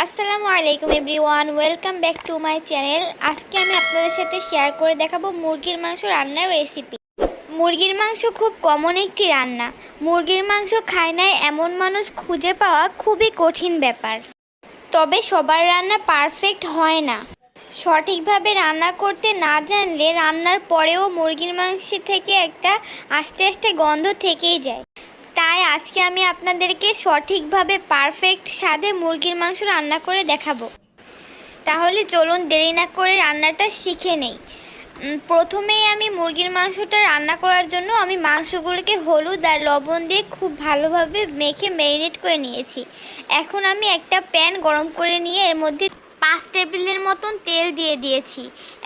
আসসালামু আলাইকুম everyone, welcome back to my channel. আজকে আমি আপনাদের সাথে শেয়ার করে দেখাবো মুরগির মাংস রান্নার রেসিপি। মুরগির মাংস খুব কমন একটি রান্না। মুরগির মাংস খায় না এমন মানুষ খুঁজে পাওয়া খুবই কঠিন ব্যাপার। তবে সবার রান্না পারফেক্ট হয় না। সঠিকভাবে রান্না করতে না জানলে রান্নার পরেও মুরগির মাংস থেকে একটা আস্তে আস্তে গন্ধ থেকেই যায়। তাই আজকে আমি আপনাদেরকে সঠিকভাবে পারফেক্ট স্বাদে মুরগির মাংস রান্না করে দেখাবো। তাহলে চলুন দেরি না করে রান্নাটা শিখে নেই। প্রথমেই আমি মুরগির মাংসটা রান্না করার জন্য আমি মাংসগুলোকে হলুদ আর লবণ দিয়ে খুব ভালোভাবে মেখে ম্যারিনেট করে নিয়েছি। এখন আমি একটা প্যান গরম করে নিয়ে এর মধ্যে 5 টেবিলের মতন তেল দিয়ে দিয়েছি।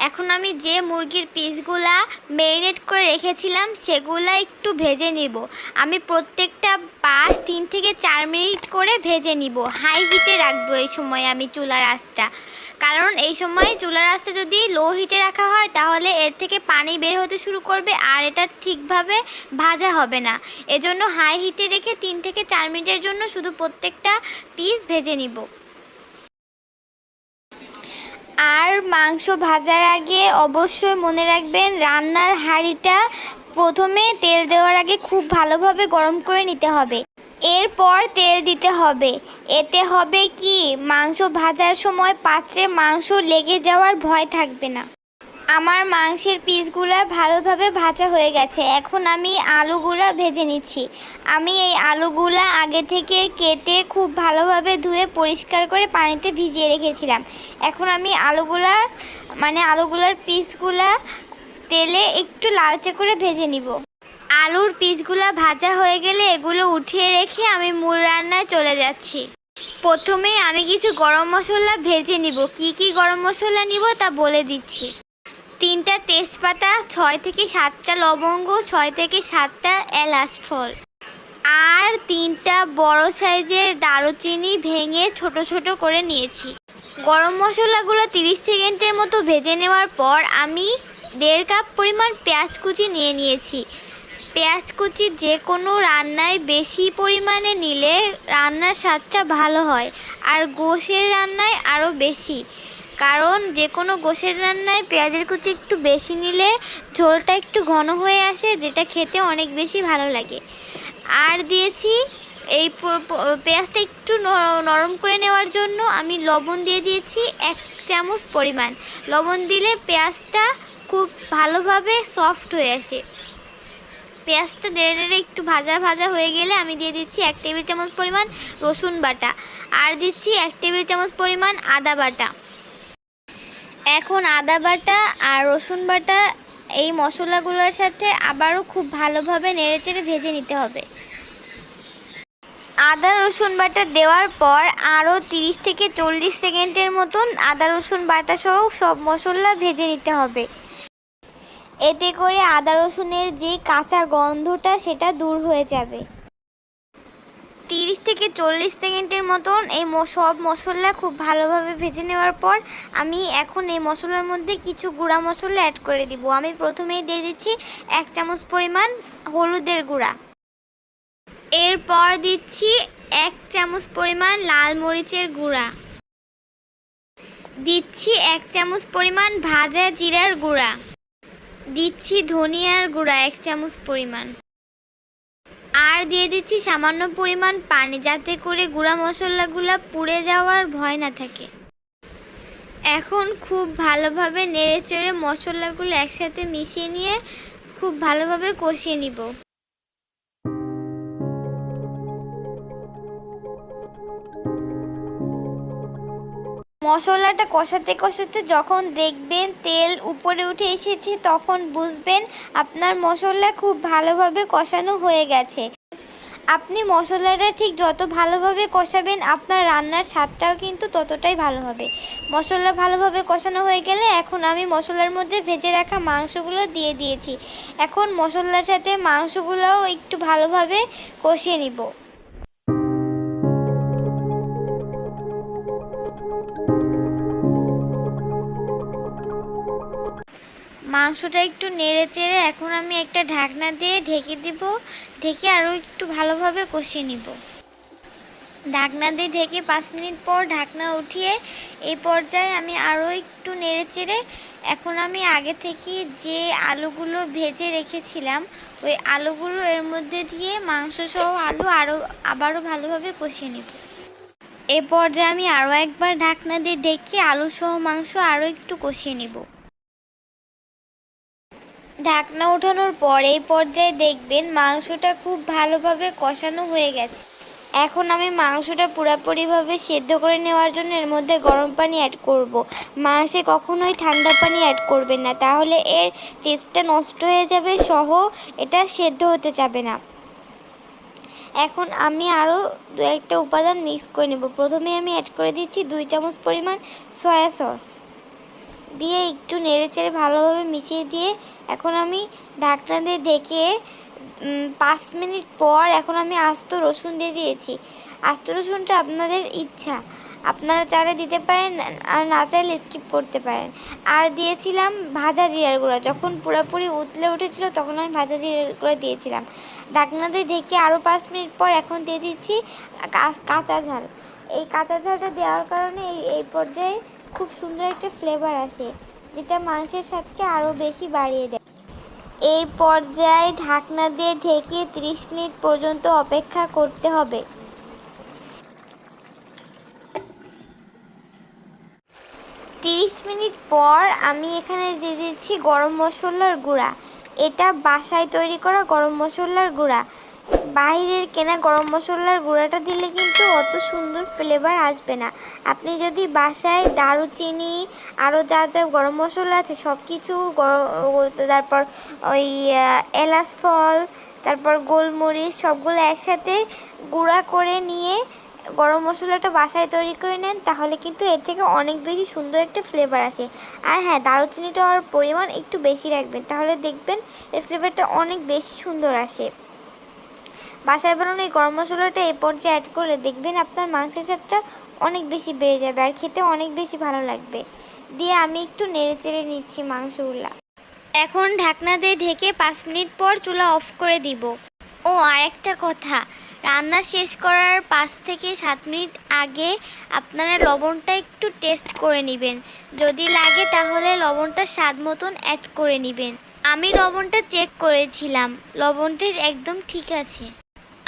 এখন আমি যে মুরগির পিসগুলা ম্যারিনেট করে রেখেছিলাম সেগুলা একটু ভেজে নিব। আমি প্রত্যেকটা 3 থেকে 4 মিনিট করে ভেজে নিব। হাই হিটে রাখবো এই সময় আমি চুলার আঁচটা, কারণ এই সময় চুলার আঁচটা যদি লো হিটে রাখা হয় তাহলে এর থেকে পানি বের হতে শুরু করবে আর এটা ঠিকভাবে ভাজা হবে না। এজন্য হাই হিটে রেখে 3 থেকে 4 মিনিটের জন্য শুধু প্রত্যেকটা পিস ভেজে নিব। আর মাংস ভাজার আগে অবশ্যই মনে রাখবেন রান্নার হাঁড়িটা প্রথমে তেল দেওয়ার আগে খুব ভালোভাবে গরম করে নিতে হবে। এরপর তেল দিতে হবে। এতে হবে কি, মাংস ভাজার সময় পাত্রে মাংস লেগে যাওয়ার ভয় থাকবে না। আমার মাংসের পিসগুলো ভালোভাবে ভাজা হয়ে গেছে। এখন আমি আলুগুলা ভেজে নিচ্ছি। আমি এই আলুগুলা আগে থেকে কেটে খুব ভালোভাবে ধুয়ে পরিষ্কার করে পানিতে ভিজিয়ে রেখেছিলাম। এখন আমি আলুগুলার পিসগুলা তেলে একটু লালচে করে ভেজে নিব। আলুর পিসগুলা ভাজা হয়ে গেলে এগুলো উঠিয়ে রেখে আমি মূল রান্নায় চলে যাচ্ছি। প্রথমে আমি কিছু গরম মশলা ভেজে নিব। কি গরম মশলা নিব তা বলে দিচ্ছি। 3টা তেজপাতা, 6 থেকে 7টা লবঙ্গ, 6 থেকে 7টা এলাচ ফল আর 3টা বড় সাইজের দারুচিনি ভেঙে ছোট ছোট করে নিয়েছি। গরম মশলাগুলো 30 সেকেন্ডের মতো ভেজে নেওয়ার পর আমি 1.5 কাপ পরিমাণ পেঁয়াজ কুচি নিয়ে নিয়েছি। পেঁয়াজ কুচি যে কোনো রান্নায় বেশি পরিমাণে নিলে রান্নার স্বাদটা ভালো হয়, আর গোশের রান্নায় আরও বেশি, কারণ যে কোনো গোশের রান্নায় পেঁয়াজের কুচি একটু বেশি নিলে ঝোলটা একটু ঘন হয়ে আসে, যেটা খেতে অনেক বেশি ভালো লাগে। আর দিয়েছি এই পেঁয়াজটা একটু নরম করে নেওয়ার জন্য আমি লবণ দিয়ে দিয়েছি 1 চামচ পরিমাণ। লবণ দিলে পেঁয়াজটা খুব ভালোভাবে সফট হয়ে আসে। পেঁয়াজটা নেড়ে একটু ভাজা হয়ে গেলে আমি দিয়ে দিচ্ছি 1 টেবিল চামচ পরিমাণ রসুন বাটা আর দিচ্ছি 1 টেবিল চামচ পরিমাণ আদা বাটা। এখন আদা বাটা আর রসুন বাটা এই মশলাগুলোর সাথে আবারও খুব ভালোভাবে নেড়েচেড়ে ভেজে নিতে হবে। আদা রসুন বাটা দেওয়ার পর আরও 30 থেকে 40 সেকেন্ডের মতন আদা রসুন বাটা সহ সব মশলা ভেজে নিতে হবে। এতে করে আদা রসুনের যে কাঁচা গন্ধটা সেটা দূর হয়ে যাবে। 30 থেকে 40 সেকেন্ডের মতন এই সব মশলা খুব ভালোভাবে ভেজে নেওয়ার পর আমি এখন এই মশলার মধ্যে কিছু গুঁড়া মশলা অ্যাড করে দিব। আমি প্রথমেই দিয়ে দিচ্ছি 1 চামচ পরিমাণ হলুদের গুঁড়া। এরপর দিচ্ছি 1 চামচ পরিমাণ লাল মরিচের গুঁড়া। দিচ্ছি 1 চামচ পরিমাণ ভাজা জিরার গুঁড়া। দিচ্ছি ধনিয়ার গুঁড়া 1 চামচ পরিমাণ। আর দিয়ে দিচ্ছি সামান্য পরিমাণ পানি, যাতে করে গুঁড়া মশলাগুলো পুড়ে যাওয়ার ভয় না থাকে। এখন খুব ভালোভাবে নেড়েচেড়ে মশলাগুলো একসাথে মিশিয়ে নিয়ে খুব ভালোভাবে কষিয়ে নিব। মশলাটা কষাতে কষাতে যখন দেখবেন তেল উপরে উঠে এসেছে তখন বুঝবেন আপনার মশলা খুব ভালোভাবে কষানো হয়ে গেছে। আপনি মশলাটা ঠিক যত ভালোভাবে কষাবেন আপনার রান্নার স্বাদটাও কিন্তু ততটাই ভালো হবে। মশলা ভালোভাবে কষানো হয়ে গেলে এখন আমি মশলার মধ্যে ভেজে রাখা মাংসগুলো দিয়ে দিয়েছি। এখন মশলার সাথে মাংসগুলোও একটু ভালোভাবে কষিয়ে নিব। মাংসটা একটু নেড়েচেড়ে এখন আমি একটা ঢাকনা দিয়ে ঢেকে দিব। ঢেকে আরও একটু ভালোভাবে কষিয়ে নিব। ঢাকনা দিয়ে ঢেকে 5 মিনিট পর ঢাকনা উঠিয়ে এই পর্যায়ে আমি আরও একটু নেড়ে চেড়ে এখন আমি আগে থেকে যে আলুগুলো ভেজে রেখেছিলাম ওই আলুগুলো এর মধ্যে দিয়ে মাংস সহ আলু আবারও ভালোভাবে কষিয়ে নেব। এ পর্যায়ে আমি আরও একবার ঢাকনা দিয়ে ঢেকে আলু সহ মাংস আরও একটু কষিয়ে নেব। ঢাকনা ওঠানোর পর এই পর্যায়ে দেখবেন মাংসটা খুব ভালোভাবে কষানো হয়ে গেছে। এখন আমি মাংসটা পুরোপুরিভাবে সেদ্ধ করে নেওয়ার জন্য এর মধ্যে গরম পানি অ্যাড করব। মাংসে কখনোই ঠান্ডা পানি অ্যাড করবেন না, তাহলে এর টেস্টটা নষ্ট হয়ে যাবে সহ এটা সেদ্ধ হতে যাবে না। এখন আমি আরও দু একটা উপাদান মিক্স করে নেব। প্রথমে আমি অ্যাড করে দিচ্ছি 2 চামচ পরিমাণ সয়া সস, দিয়ে একটু নেড়েচেড়ে ভালোভাবে মিশিয়ে দিয়ে এখন আমি ঢাকনা দিয়ে ঢেকে 5 মিনিট পর এখন আমি আস্ত রসুন দিয়ে দিয়েছি। আস্ত রসুনটা আপনাদের ইচ্ছা, আপনারা চাইলে দিতে পারেন আর না চাইলে স্কিপ করতে পারেন। আর দিয়েছিলাম ভাজা জিরার গুঁড়া, যখন পুরোপুরি উতলে উঠেছিল তখন আমি ভাজা জিরার গুঁড়া দিয়েছিলাম। ঢাকনা দিয়ে ঢেকে আরও 5 মিনিট পর এখন দিয়ে দিচ্ছি কাঁচা ঝাল। এই কাঁচা ঝালটা দেওয়ার কারণে এই পর্যায়ে খুব সুন্দর একটা ফ্লেভার আসে, যেটা মাংসের স্বাদকে আরও বেশি বাড়িয়ে দেয়। এই পর্যায়ে ঢাকনা দিয়ে ঢেকে 30 মিনিট পর্যন্ত অপেক্ষা করতে হবে। 30 মিনিট পর আমি এখানে দিয়ে দিচ্ছি গরম মশলার গুঁড়া। এটা বাসায় তৈরি করা গরম মশলার গুঁড়া। বাইরের কেনা গরম মশলার গুঁড়াটা দিলে কিন্তু অত সুন্দর ফ্লেভার আসবে না। আপনি যদি বাসায় দারুচিনি আরও যা যা গরম মশলা আছে সব কিছু তারপর ওই এলাচ ফল, তারপর গোলমরিচ সবগুলো একসাথে গুঁড়া করে নিয়ে গরম মশলাটা বাসায় তৈরি করে নেন, তাহলে কিন্তু এর থেকে অনেক বেশি সুন্দর একটা ফ্লেভার আসে। আর হ্যাঁ, দারুচিনিটার পরিমাণ একটু বেশি রাখবেন, তাহলে দেখবেন এর ফ্লেভারটা অনেক বেশি সুন্দর আসে। বাসায় বানানো এই গরম মশলাটা এই পর্যায়ে অ্যাড করলে দেখবেন আপনার মাংসের স্বাদটা অনেক বেশি বেড়ে যাবে আর খেতে অনেক বেশি ভালো লাগবে। দিয়ে আমি একটু নেড়ে চেড়ে নিচ্ছি মাংসগুলা। এখন ঢাকনা দিয়ে ঢেকে 5 মিনিট পর চুলা অফ করে দিব। ও আর একটা কথা, রান্না শেষ করার 5 থেকে 7 মিনিট আগে আপনারা লবণটা একটু টেস্ট করে নেবেন। যদি লাগে তাহলে লবণটা স্বাদ মতন অ্যাড করে নেবেন। আমি লবণটা চেক করেছিলাম, লবণটা একদম ঠিক আছে।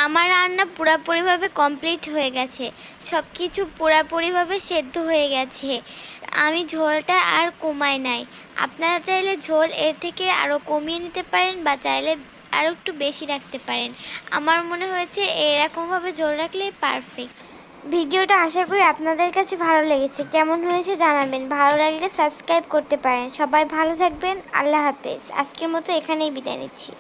আমার রান্না পুরোপুরিভাবে কমপ্লিট হয়ে গেছে, সব কিছু পুরোপুরিভাবে সেদ্ধ হয়ে গেছে। আমি ঝোলটা আর কমাই নাই। আপনারা চাইলে ঝোল এর থেকে আরও কমিয়ে নিতে পারেন বা চাইলে আরও একটু বেশি রাখতে পারেন। আমার মনে হয়েছে এরকমভাবে ঝোল রাখলেই পারফেক্ট। ভিডিওটা আশা করি আপনাদের কাছে ভালো লেগেছে। কেমন হয়েছে জানাবেন, ভালো লাগলে সাবস্ক্রাইব করতে পারেন। সবাই ভালো থাকবেন, আল্লাহ হাফেজ। আজকের মতো এখানেই বিদায় নিচ্ছি।